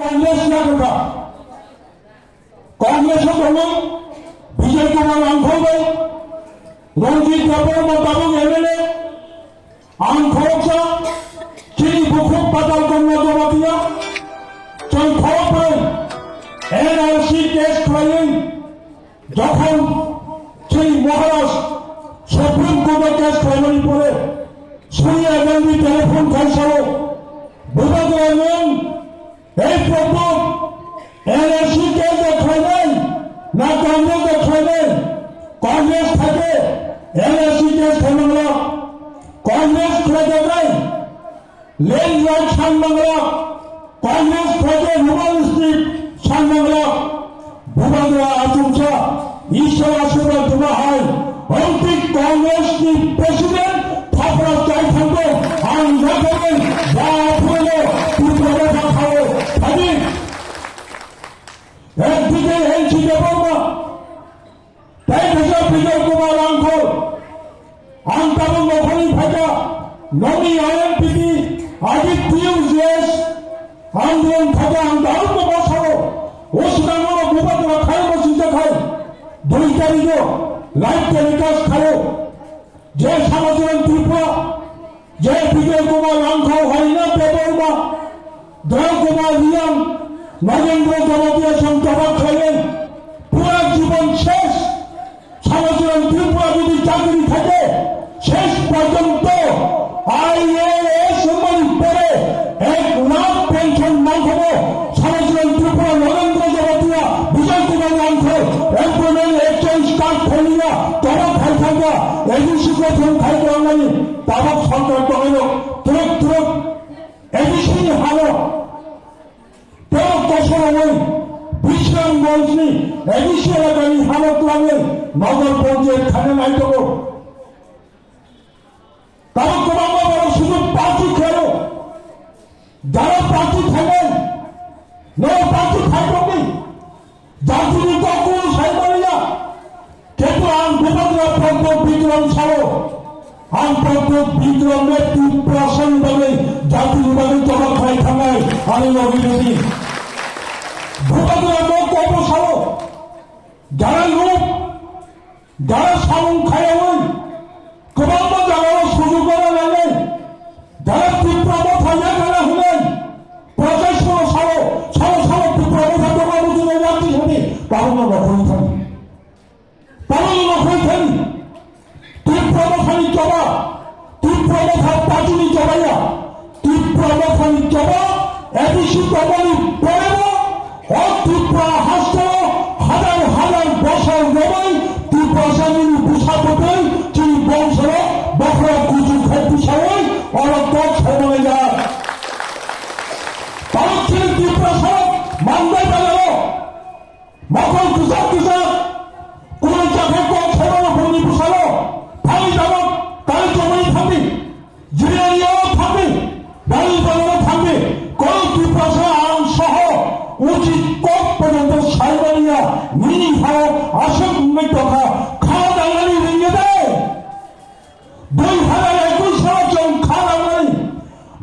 कांग्रेस ना कोटा कांग्रेस को विजय कुमार आंखोगे रंजीत बाबू मुताबिक एमएलए आंखोचा चीनी बुखुक पताल करना जमा दिया चल खबर एनआरसी केस क्राइम যখন সেই মহারাষ্ট্র সুপ্রিম কোর্টের কেস ক্রাইমের পরে সোনিয়া গান্ধী টেলিফোন খাইছিল বুঝাতে এই প্রথম এনআরসি কেস দেখায় নাই না কংগ্রেস দেখায় নাই কংগ্রেস থাকে এনআরসি কেস খাইল কংগ্রেস করে দেখায় লেন রাইট সানবাংলা কংগ্রেস থেকে রুমাল স্ট্রিট সানবাংলা भूबांगला आचुचा ईश्वर आशीर्वाद तुम्हा है अंतिम कांग्रेस की प्रेसिडेंट थापरा चाय थांबो आणि नगरेन बाफुले तुमचा खाओ आणि एक दिगे एनसी देबोमा त्याच्या विजय कुमार आंखो आंताबो नोखली फाटा नमी आयएमपीटी आदित्य जेस आंदोलन फाटा आंदारो बसाओ ওসমানো গোপাতরা খায় বসিতে খায় 2 তারিখে লাইভ টেলিকাস্ট খায় যে সমাজের ত্রিপুরা যে বিজয় কুমার আংখো হয়না দেবর্মা দয়া কুমার রিয়াং নরেন্দ্র জনপ্রিয় সংখ্যা খাইলেন পুরো জীবন শেষ সমাজের ত্রিপুরা যদি চাকরি থাকে শেষ পর্যন্ত আইএএস মানে পরে 1 লাখ পেনশন মাংখবো সমাজের ত্রিপুরা নরেন্দ্র জনপ্রিয় বিজয় কুমার আংখো এমপ্লয়মেন্ট এক্সচেঞ্জ কার্ড খোলিয়া তরফ খাই থাকা এডিসি গঠন খাই বাঙালি তাবক সরকার তখন তুরক এডিসি হালো তেরো দশর নয় বিশ্রাম মঞ্চনি এডিসি এলাকানি হালত লাগে নগর পঞ্চায়েত খানে নাই দেব তাবক তোমাকে বড় সুযোগ পার্টি খেলো যারা পার্টি থাকেন নো পার্টি থাকবে জাতির কোন সাইবারিয়া কিন্তু আম বিপদরা পদ্ম বিক্রম ছাড়ো আম পদ্ম বিক্রমের প্রশাসন বলে জাতির বাড়ি জমা খাই থাকায় আমি অভিযোগী ভূপদরা লোক অপসারো যারা লোক যারা সামন খায় ওই কমান্ড জানানোর সুযোগ করা লাগে যারা তীব্র মাথা খেলা হলেন প্রশাসন সারো সারো তীব্র মাথা জমা বুঝে যাচ্ছি শুনি পালন লক্ষণ থাকি পালন লক্ষণ থাকি তীব্র মাথানি জমা তীব্র মাথা পাচুনি জমাইয়া তীব্র মাথানি জমা এডিসি কমানি পড়েব ও তীব্র হাসতে হাজার হাজার বছর নবাই তীব্র সামিনী বুঝা পেতে চিনি বংশর বখরা কুচু খেতে সবাই অরক্ত ছবলে যায় পারছেন তীব্র সড়ক মানবে গেল মকল কুসাক কুসাক কোন জায়গায় কম ছবলে ভূমি বুঝালো ভাই যাব তাই জমাই থাকবে জিরিয়ারিয়াও থাকবে বাড়ি বাড়িও থাকবে কোন তীব্র আইন সহ উচিত কোপ পর্যন্ত সাইবারিয়া মিনি ভাড়া আসন টাকা খাওয়া দাঙ্গালি ভেঙে দেয় 2021 সালের জন খাওয়া দাঙ্গালি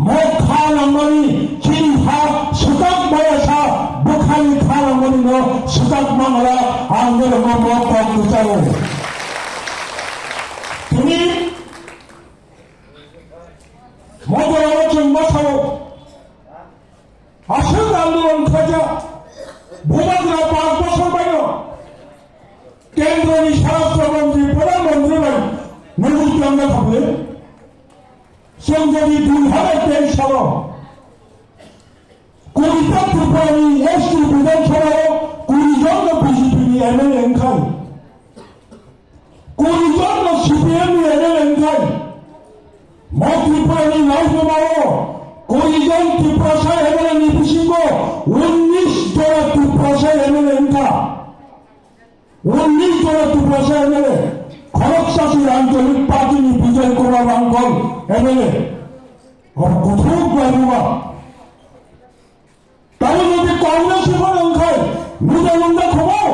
মদ খাওয়া দাঙ্গালি চিনি ভাত সুতাক বয়সা বোখালি খাওয়া দাঙ্গালি ন সুতাক বাংলা আন্দোলন মত বিচারো তুমি মদের আলোচন বসাও আসল আন্দোলন খোঁজা ভূমাদরা 5 বছর বাইর কেন্দ্রীয় স্বরাষ্ট্রমন্ত্রী প্রধানমন্ত্রী নির্বাচন থাকবে সংসদী 2023 সাল কুড়িটা ত্রিপুরানি এসটি বিধানসভায় 20 জন বিজেপি এমএলএ খাই 20 জন সিপিএম এমএলএ খাই মো ত্রিপুরানি রাজকুমারও 20 জন ত্রিপুরা এমএলএ নির্বাচিত 19 জন ত্রিপুরা এমএলএ খা 19 জন ত্রিপুরা এমএলএ খড়গপুর আঞ্চলিক পার্টি বিজয় কুমার আঙ্কল এমএলএ কোথাও গড়ুয়া তাহলে যদি কংগ্রেস এখানে খায় নিজানন্দা খবর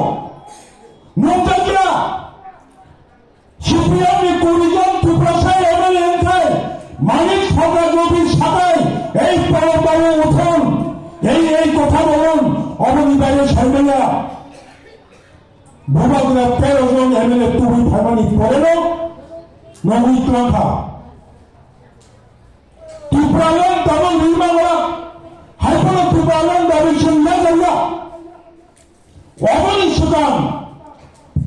নোটাকিয়া সিপিএম 20 জন ত্রিপুরা এমএলএ খায় মানিক সরকার নবীর সাথে এই পরবারে উঠুন এই কথা বলুন অবনী বাইরে সাইবেলা ভূভাগের 13 জন এমএলএ তুই ফাইমানি পড়েন নবী ক্লাখা ত্রিপুরালেন তখন নির্মাণরা হাইপন ত্রিপুরালেন দাবি সন্ধ্যা যাইয়া অবনী সুদান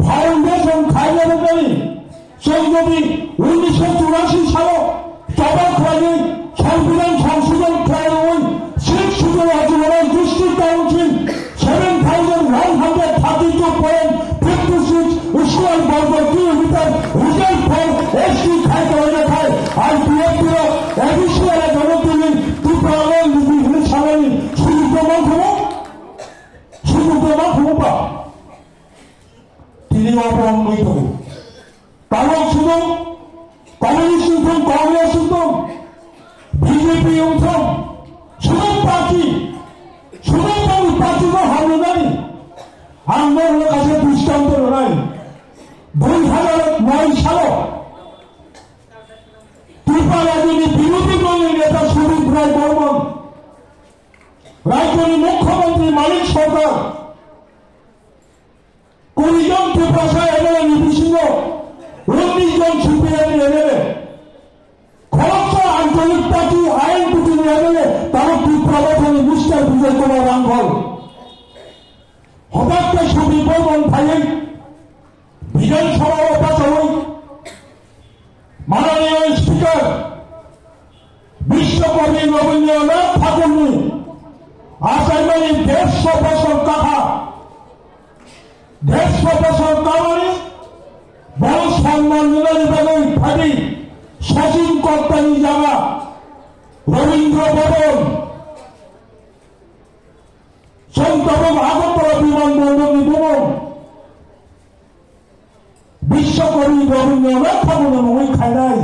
ফাউন্ডেশন খাইলে বেকারি সংযোগী 1984 সালে টবাক হয়ে সংবিধান সংশোধন করেন শিখ সুযোগ আজীবনের ডিস্ট্রিক্ট কাউন্সিল 7,132.56 স্কোয়ার বর্গ কিলোমিটার রিজার্ভ ফর এসটি খাইতে খায় আর বিএনপির এডিশনাল জনপ্রতিনিধি ত্রিপুরালেন নিধি সালানি সুযোগ ক্ষমতা তিনি অবলম্বিত কারণ শুধু কমিউনিস্ট উঠুন কংগ্রেস উঠুন বিজেপি উঠুন শুধু পার্টি তো হবে নাই আন্দোলনের কাছে দৃষ্টান্ত নাই 2009 সালে ত্রিপুরা রাজনীতি বিরোধী দলের নেতা সুদীপ রায় বর্মন রাজ্যের মুখ্যমন্ত্রী মানিক সরকার 20 জন ত্রিপুরা এমএলএ নির্বিশেষ 19 জন সিপিএম এমএলএ খরচ আঞ্চলিক পার্টি আইন কুটির এমএলএ তারা ত্রিপুরা গঠনে মিস্টার বিজয় কুমার রাঙ্গল হঠাৎ সুদীপ বর্মন ফাইলেন বিধানসভা উপাচারক মাননীয় স্পিকার বিশ্বকবি রবীন্দ্রনাথ ঠাকুর আসাইমানি 150 বছর কাঠা 150 বছর কামানি বড় সম্মানজনক বেগম ফাঁড়ি সচিন কর্তানি জায়গা রবীন্দ্র ভবন সন্তবম আগরতলা বিমানবন্দর ভবন বিশ্বকবি রবীন্দ্রনাথ ঠাকুরের ওই খায় নাই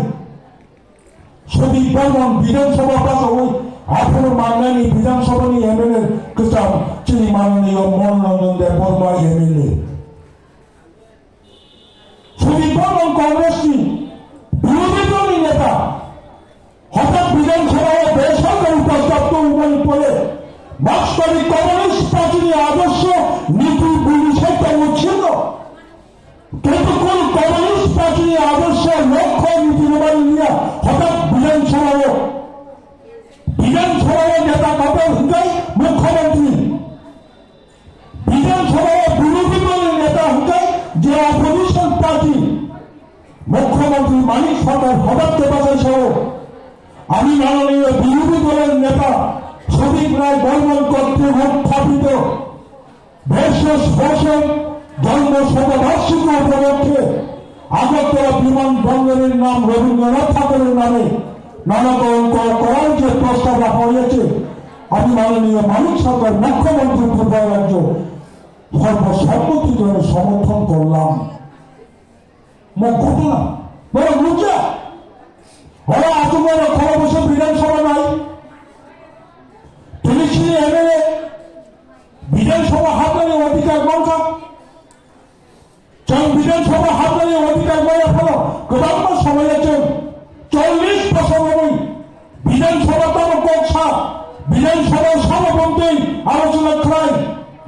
সুদীপ বর্মন বিধানসভা পাশে ওই আপনার মাননীয় বিধানসভা নিয়ে এমএলএ কিতাব তিনি মাননীয় মনোরঞ্জন দেব বর্মা এমএলএ সুদীপ বর্মন কংগ্রেসটি বিরোধী দলের নেতা হঠাৎ বিধানসভায় বেসরকারি প্রস্তাব উন্নয়ন করে বাস্তবিক কমিউনিস্ট পার্টির আদর্শ নীতি বিষয়টা উচ্ছেদ কিন্তু কোন কমিউনিস্ট পার্টির আদর্শ লক্ষ্য নীতি নিয়ে হঠাৎ বিধানসভায় নেতা কবে হুকাই মুখ্যমন্ত্রী বিধানসভায় বিরোধী দলের নেতা হুকাই যে অপোজিশন পার্টি মুখ্যমন্ত্রী মানিক সরকার হঠাৎ বাজার সহ আমি মাননীয় বিরোধী দলের নেতা সুদীপ রায় বর্মন কর্তৃক উত্থাপিত ভেষজ বর্ষণ জন্ম শতবার্ষিকী উপলক্ষে আগরতলা বিমানবন্দরের নাম রবীন্দ্রনাথ ঠাকুরের নামে নামকরণ করার যে প্রস্তাব রাখা হয়েছে আমি মাননীয় মানিক সরকার মুখ্যমন্ত্রী ত্রিপুরা রাজ্য সর্বসম্মতি জন্য সমর্থন করলাম ঘটনা বড় লুচা ওরা আতঙ্কের খবর বসে বিধানসভা নাই তিনি ছিলেন এমএলএ বিধানসভা হাতালে অধিকার মার্কা বিধানসভা হাতালে অধিকার মারা ফেলো গোদাম সময় আছেন 40 বছর হবে বিধানসভা তখন কক্ষা বিধানসভার সভাপতি আলোচনা করায়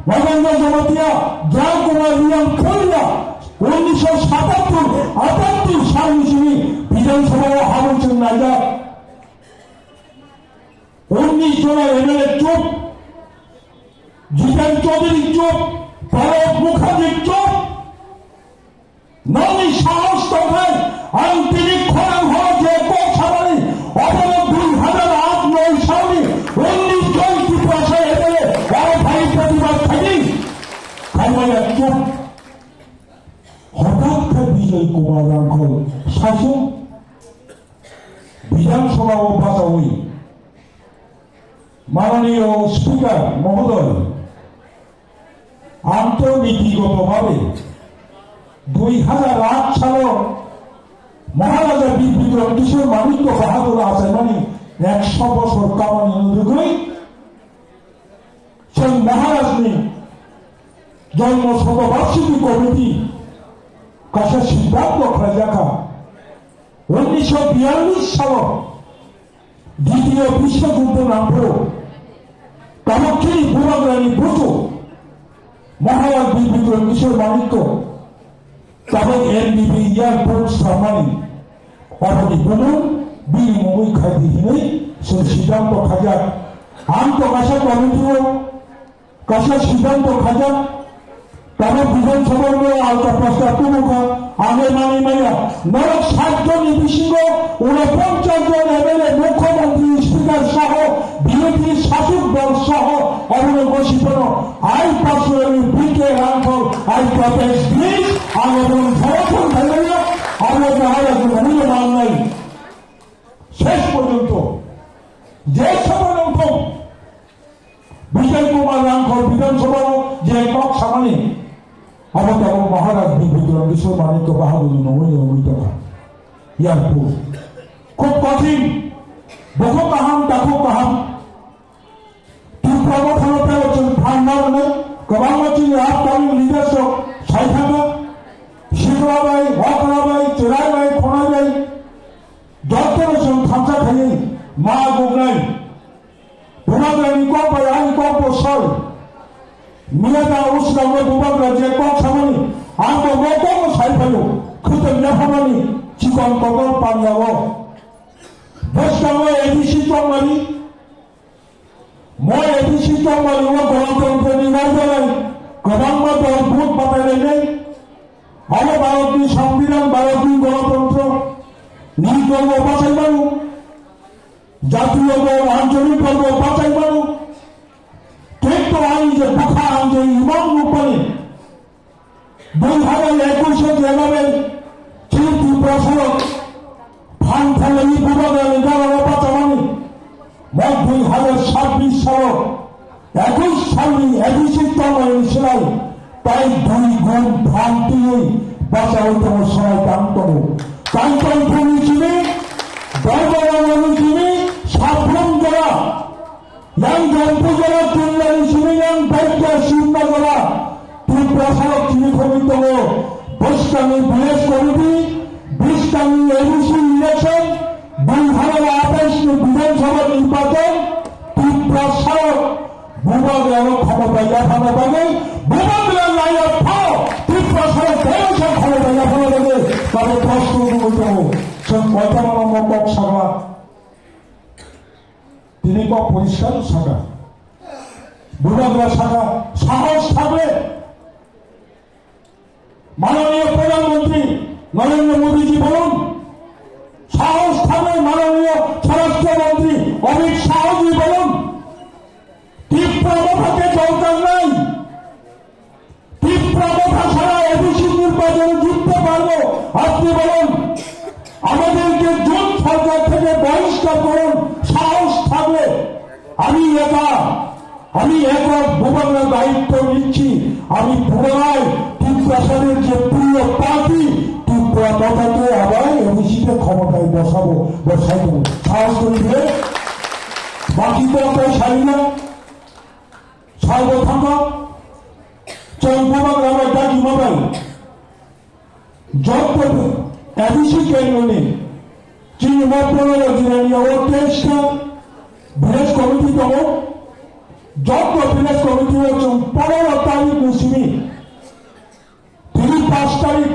নগেন্দ্র জমাতিয়া জয় কুমার রিয়াম খলিয়া 1977-78 সাল হিসেবে বিধানসভায় আলোচনা নাই যায় 19 জনের এমএলএ চুপ জিতেন চৌধুরী চুপ ভরত মুখার্জি চুপ ননী সাহস তথায় আন্তরিক খরণ হয়েছে কোথাবাড়ি অবরোধ 2008-9 সালে 19 জন ত্রিপুরা এমএলএ বড় ভাই প্রতিবাদ থাকি খাইমাইয়া চুপ হঠাৎ বিজয় কুমার রাঙ্গল শাসক বিধানসভা উপাচারক মাননীয় স্পিকার মহোদয় আন্তর্নীতিগতভাবে 2008 সালে মহারাজা বীর বিক্রম কিশোর মানিক্য বাহাদুর আছে মানে 100 বছর কামানি অনুযায়ী সেই মহারাজ জন্ম শতবার্ষিকী কমিটি কাছে সিদ্ধান্ত রাখা 1942 সালে দ্বিতীয় বিশ্বযুদ্ধ নামল কামাক্ষী ভূমাগ্রাণী বসু মহারাজ বিদ্যুৎ কিশোর মানিক্য তবে এনডিবি এয়ারপোর্ট সামানি অবধি বলুন বীর মমুই খাইদিহীনে সে সিদ্ধান্ত খাজা আন্ত কাশা কমিটিও কাশা সিদ্ধান্ত খাজা তবে বিধানসভার আলোচনা প্রস্তাব প্রমুখ আগে মানি মাইয়া নরক 60 জন ইবিসিঙ্গ 49 জন এমএলএ মুখ্যমন্ত্রী স্পিকার সহ বিরোধী শাসক দল সহ অবনগোষিত I personally BK Ramphal I protest this আন্দোলন সমর্থন থাকলে আমরা মহারাজ মূল্যমান নাই শেষ পর্যন্ত যে পর্যন্ত বিজয় কুমার রামফল বিধানসভা যে একক সামানি অবতার মহারাজ বিভূতিরাম কিশোর মানিক্য বাহাদুর নবীন এয়ারপোর্ট খুব কঠিন বহু কাহাম ডাকু কাহাম প্রবর্তনতে হচ্ছেন ফান্ডারনে গোবাং মাছি আপকামিং লিডারশিপ সাইথাকা শিবরাবাই হকরাবাই চেরাইবাই খনাইবাই যতজন থামসা থাকি মা গুগনাই ভূমাগ্রাণী কপাই আইন কপ সর মিয়াদা উসরামে ভূমাগ্রা যে কক সামানি আঙ্গ মকম সাইফালো খুতেন নেফামানি চিকন কগর পাঞ্জাব বসকামে এডিসি চমারি মই এডিসি চমারি ও গণতন্ত্র নির্বাচনে গোবাংমা দল ভোট পাতাইলে নেই হল ভারতীয় সংবিধান ভারতীয় গণতন্ত্র নীলকর্ম বাছাই মানু জাতীয় দল আঞ্চলিক কর্ম বাছাই মানু কিন্তু আমি যে পাখা যে ইমাম রূপে 2021 যেভাবে কীর্তি প্রসারক ফান ফেলে বিভাগের এগারো বাঁচামানি 2026 সাল 21 সালে এডিসি চমারি সেলাই তাই 2 গুণ ভ্রান্তি বাঁচাওতম সময় কান্তম কান্তম ভূমি চিনি দলবলাবলী চিনি সাফরম জেলা yang jampu jala tunai sini yang baiknya sinta jala প্রসারক চিনি কমিটি বৈষ্ণবী বিএস কমিটি বিষ্ণবী এডিসি ইলেকশন 2028 বিধানসভা নির্বাচন প্রসারক ভূমাগ্রাণ ক্ষমতা দেখানো পাবে ভূমাগ্রাণ লাইয়া ফাও প্রসারক দেশের ক্ষমতা দেখানো পাবে তবে প্রশ্ন বলতে সে কয়টা মকক সাগা তিনি কক পরিষ্কার শাখা ভূমাগ্রা শাখা সাহস থাকলে মাননীয় প্রধানমন্ত্রী নরেন্দ্র মোদীজি বলুন সাহস থাকলে মাননীয় স্বরাষ্ট্রমন্ত্রী অমিত শাহজি বলুন তীব্রতাকে দরকার নাই তীব্রতা ছাড়া এডিসি নির্বাচনে জিততে পারবো আপনি বলুন আমাদেরকে জুন সরকার থেকে বহিষ্কার করুন সাহস থাকলে আমি একক ভূমাগ্রার দায়িত্ব নিচ্ছি আমি পুনরায় ত্রিপ্রাসাদের যে প্রিয় পার্টি ত্রিপ্রাতাকে আবার এডিসিতে ক্ষমতায় বসাই দেবো সাহস করে দিয়ে বাকি তো আপনার সারি না সর্বথাঙ্গা ভূমাগ্রামের ডাকি মোবাইল জব করবে এডিসি কেন্দ্রে চিনি মন্ত্রণালয় জিরানিয়া ও টেস্টটা ভিলেজ কমিটি দেবো যত ভিলেজ কমিটি হচ্ছে 15 তারিখ মুসিমি 5 তারিখ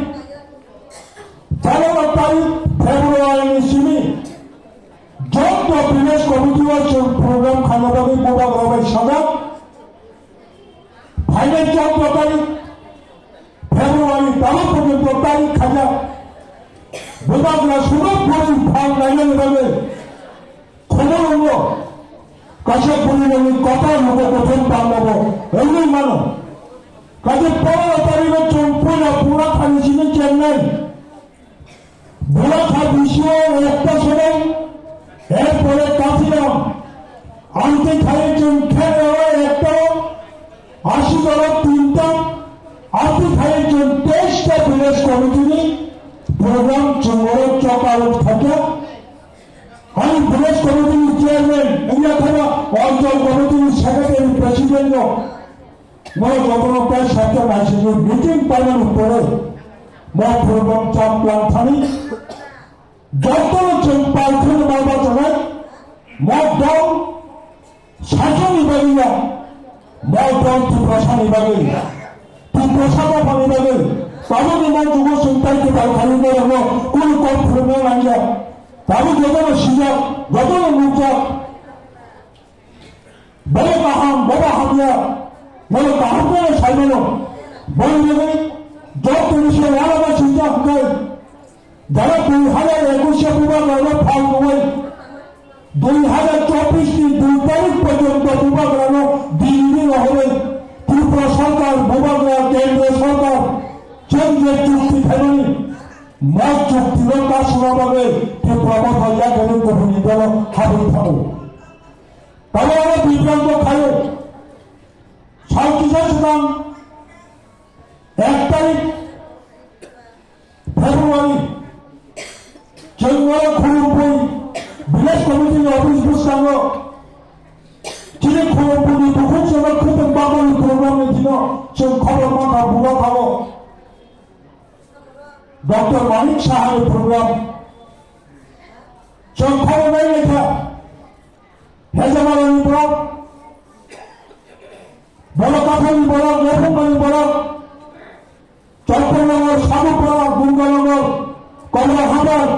15 তারিখ ফেব্রুয়ারি মুসিমি যত ভিলেজ কমিটি হচ্ছে প্রোগ্রাম খানাবাদী ভূমাগ্রামের সাদা ফাইনাল 14 তারিখ ফেব্রুয়ারি 12 পর্যন্ত তারিখ খাজা ভূমাগ্রা সুযোগ করে ফান্ড লাইনে দেবে খবর হলো কাছে পরিমাণের কথা হবো প্রথম পাবো এমনি মানো কাজে 15 তারিখের চম্পুরা পুরা খালিছিলেন চেন্নাই ভোলাখা বিষয় একটা সময় এরপরে কাঁথিলাম আনতে খাইয়েছেন খেয়ে একটা 80 ডলার 3টা আনতে খাইয়েছেন 23টা ভিলেজ কমিটি প্রোগ্রাম চঙ্গরের চকালত থাকে আমি ভিলেজ কমিটির চেয়ারম্যান এগুলা থাকা অঞ্চল কমিটির সেক্রেটারি প্রেসিডেন্ট মই যখন প্রায় 7 মিটিং পাইলেন পরে মই প্রোগ্রাম চাপ প্ল্যান থানি যত পাইখানে নির্বাচনে মই দল শাসন বিভাগীরা মন্ত্রী প্রশাসন বিভাগে তুই প্রশাসন বিভাগে তাদের মন যুব সন্তানকে তার খালি করে হলো কোন কম ফিরবে না তাদের যত সিজাক যত মুচাক বড় কাহাম বড় হামিয়া বড় কাহাম করে সাইবেন বড় দেবে যত বিষয়ে আলাদা চিন্তা হয় যারা 2021 বিভাগ ফল নয় 2024 2 তারিখ পর্যন্ত বিভাগ দিল্লি হবে ত্রিপুরা সরকার বিভাগ কেন্দ্র সরকার কেন্দ্রের চুক্তি ফেলেনি মত চুক্তির কাজ শোনাবে ত্রিপুরা ভাইয়া গেলে কখনই দল হাবি থাকো তবে আমরা বিভ্রান্ত খাই 1 তারিখ ফেব্রুয়ারি চেঙ্গলা খুলুপুর ভিলেজ কমিটির অফিস বসানো যিনি খুলুপুরি বহু সময় খুব বাঙালি প্রোগ্রামে ছিল সে খবর মাথা বুড়া খাবো ডক্টর মানিক সাহার প্রোগ্রাম সে খবর নাই লেখা হেজামালানি ব্লক বড় কাঠালি ব্লক লেখমানি ব্লক চক্রনগর সাধুপাড়া দুর্গানগর কমলাহাটার